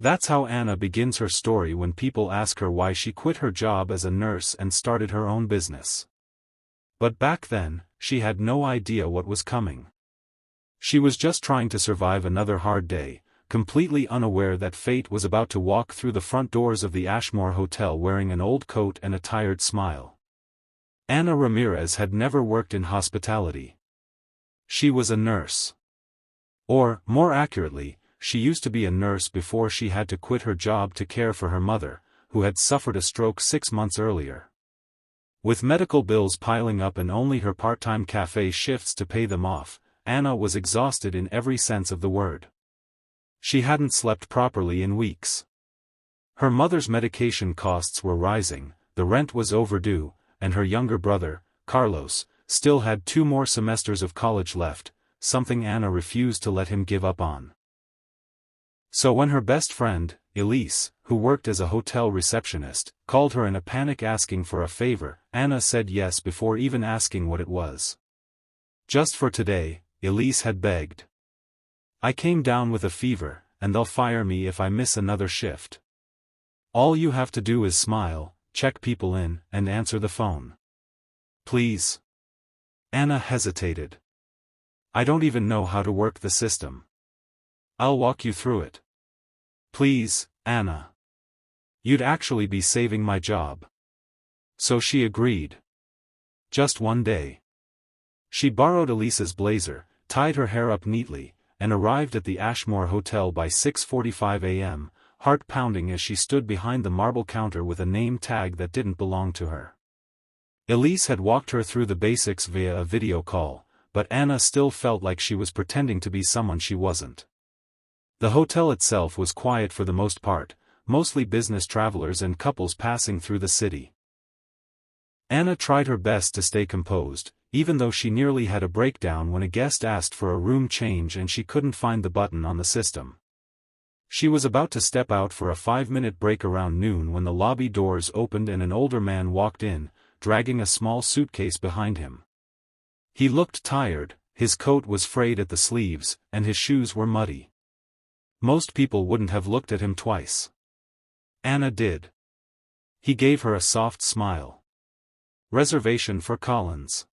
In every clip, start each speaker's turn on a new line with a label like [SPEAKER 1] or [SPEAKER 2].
[SPEAKER 1] That's how Anna begins her story when people ask her why she quit her job as a nurse and started her own business. But back then, she had no idea what was coming. She was just trying to survive another hard day, completely unaware that fate was about to walk through the front doors of the Ashmore Hotel wearing an old coat and a tired smile. Anna Ramirez had never worked in hospitality. She was a nurse. Or, more accurately, she used to be a nurse before she had to quit her job to care for her mother, who had suffered a stroke 6 months earlier. With medical bills piling up and only her part-time cafe shifts to pay them off, Anna was exhausted in every sense of the word. She hadn't slept properly in weeks. Her mother's medication costs were rising, the rent was overdue, and her younger brother, Carlos, still had 2 more semesters of college left, something Anna refused to let him give up on. So when her best friend, Elise, who worked as a hotel receptionist, called her in a panic asking for a favor, Anna said yes before even asking what it was. Just for today, Elise had begged. "I came down with a fever, and they'll fire me if I miss another shift. All you have to do is smile, check people in, and answer the phone. Please." Anna hesitated. "I don't even know how to work the system. I'll walk you through it. Please, Anna. You'd actually be saving my job." So she agreed. Just one day. She borrowed Elise's blazer, tied her hair up neatly, and arrived at the Ashmore Hotel by 6:45 a.m., heart pounding as she stood behind the marble counter with a name tag that didn't belong to her. Elise had walked her through the basics via a video call, but Anna still felt like she was pretending to be someone she wasn't. The hotel itself was quiet for the most part, mostly business travelers and couples passing through the city. Anna tried her best to stay composed, even though she nearly had a breakdown when a guest asked for a room change and she couldn't find the button on the system. She was about to step out for a 5-minute break around noon when the lobby doors opened and an older man walked in, dragging a small suitcase behind him. He looked tired, his coat was frayed at the sleeves, and his shoes were muddy. Most people wouldn't have looked at him twice. Anna did. He gave her a soft smile. "Reservation for Collins.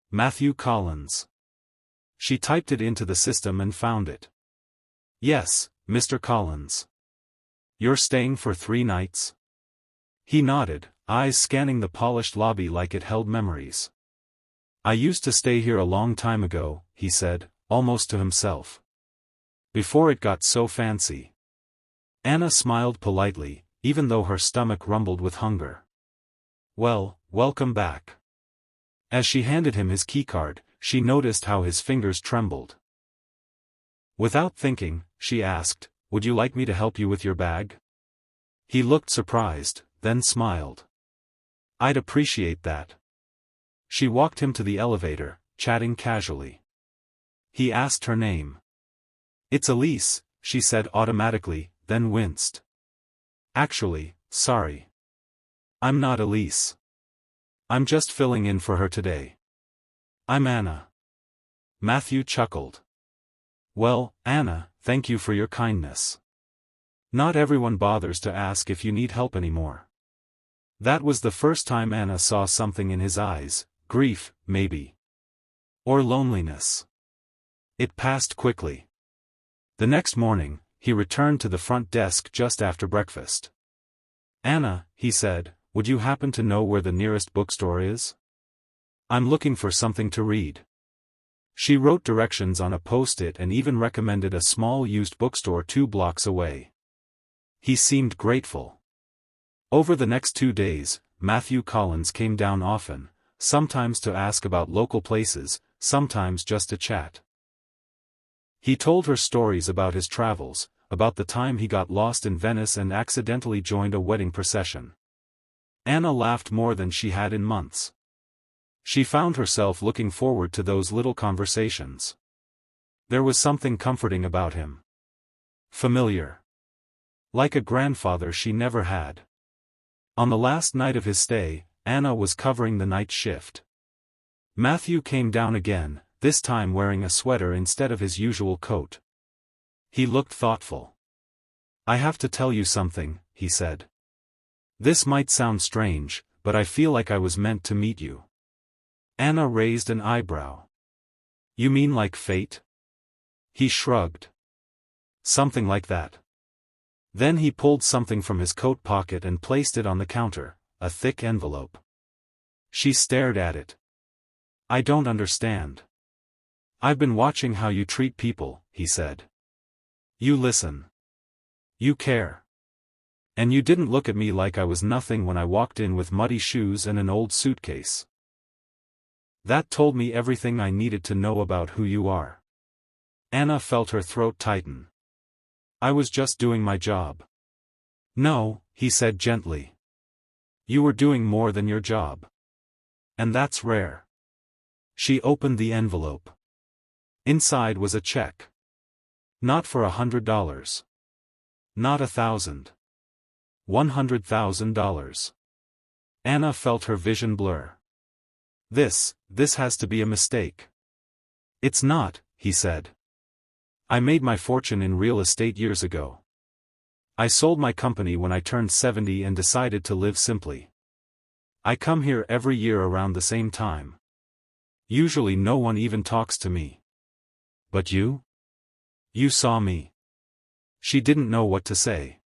[SPEAKER 1] Matthew Collins." She typed it into the system and found it. "Yes, Mr. Collins. You're staying for 3 nights?" He nodded, eyes scanning the polished lobby like it held memories. "I used to stay here a long time ago," he said, almost to himself. "Before it got so fancy." Anna smiled politely, even though her stomach rumbled with hunger. "Well, welcome back." As she handed him his keycard, she noticed how his fingers trembled. Without thinking, she asked, "Would you like me to help you with your bag?" He looked surprised, then smiled. "I'd appreciate that." She walked him to the elevator, chatting casually. He asked her name. "It's Elise," she said automatically, then winced. "Actually, sorry. I'm not Elise. I'm just filling in for her today. I'm Anna." Matthew chuckled. "Well, Anna, thank you for your kindness. Not everyone bothers to ask if you need help anymore." That was the first time Anna saw something in his eyes, grief, maybe. Or loneliness. It passed quickly. The next morning, he returned to the front desk just after breakfast. "Anna," he said, "would you happen to know where the nearest bookstore is? I'm looking for something to read." She wrote directions on a post-it and even recommended a small used bookstore 2 blocks away. He seemed grateful. Over the next 2 days, Matthew Collins came down often, sometimes to ask about local places, sometimes just to chat. He told her stories about his travels, about the time he got lost in Venice and accidentally joined a wedding procession. Anna laughed more than she had in months. She found herself looking forward to those little conversations. There was something comforting about him. Familiar. Like a grandfather she never had. On the last night of his stay, Anna was covering the night shift. Matthew came down again, this time wearing a sweater instead of his usual coat. He looked thoughtful. I have to tell you something, he said. This might sound strange, but I feel like I was meant to meet you. Anna raised an eyebrow. You mean like fate? He shrugged. Something like that. Then he pulled something from his coat pocket and placed it on the counter, a thick envelope. She stared at it. I don't understand. I've been watching how you treat people, he said. You listen. You care. And you didn't look at me like I was nothing when I walked in with muddy shoes and an old suitcase. That told me everything I needed to know about who you are. Anna felt her throat tighten. I was just doing my job. No, he said gently. You were doing more than your job. And that's rare. She opened the envelope. Inside was a check. Not for $100. Not $1,000. $100,000. Anna felt her vision blur. This has to be a mistake. It's not, he said. I made my fortune in real estate years ago. I sold my company when I turned 70 and decided to live simply. I come here every year around the same time. Usually no one even talks to me. But you? You saw me. She didn't know what to say.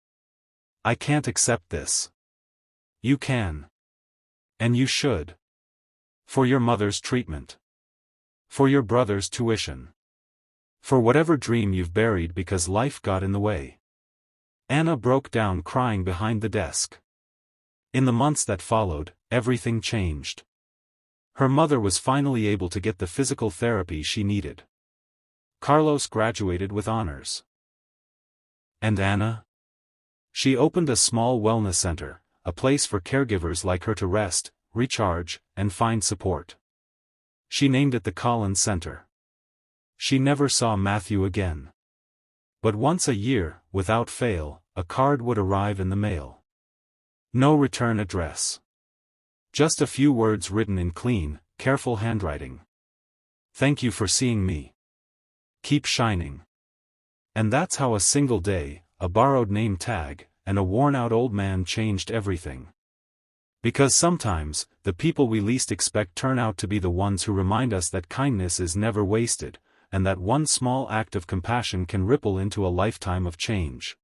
[SPEAKER 1] I can't accept this. You can. And you should. For your mother's treatment. For your brother's tuition. For whatever dream you've buried because life got in the way. Anna broke down crying behind the desk. In the months that followed, everything changed. Her mother was finally able to get the physical therapy she needed. Carlos graduated with honors. And Anna? She opened a small wellness center, a place for caregivers like her to rest, recharge, and find support. She named it the Collins Center. She never saw Matthew again. But once a year, without fail, a card would arrive in the mail. No return address. Just a few words written in clean, careful handwriting. Thank you for seeing me. Keep shining. And that's how a single day, a borrowed name tag, and a worn-out old man changed everything. Because sometimes, the people we least expect turn out to be the ones who remind us that kindness is never wasted, and that one small act of compassion can ripple into a lifetime of change.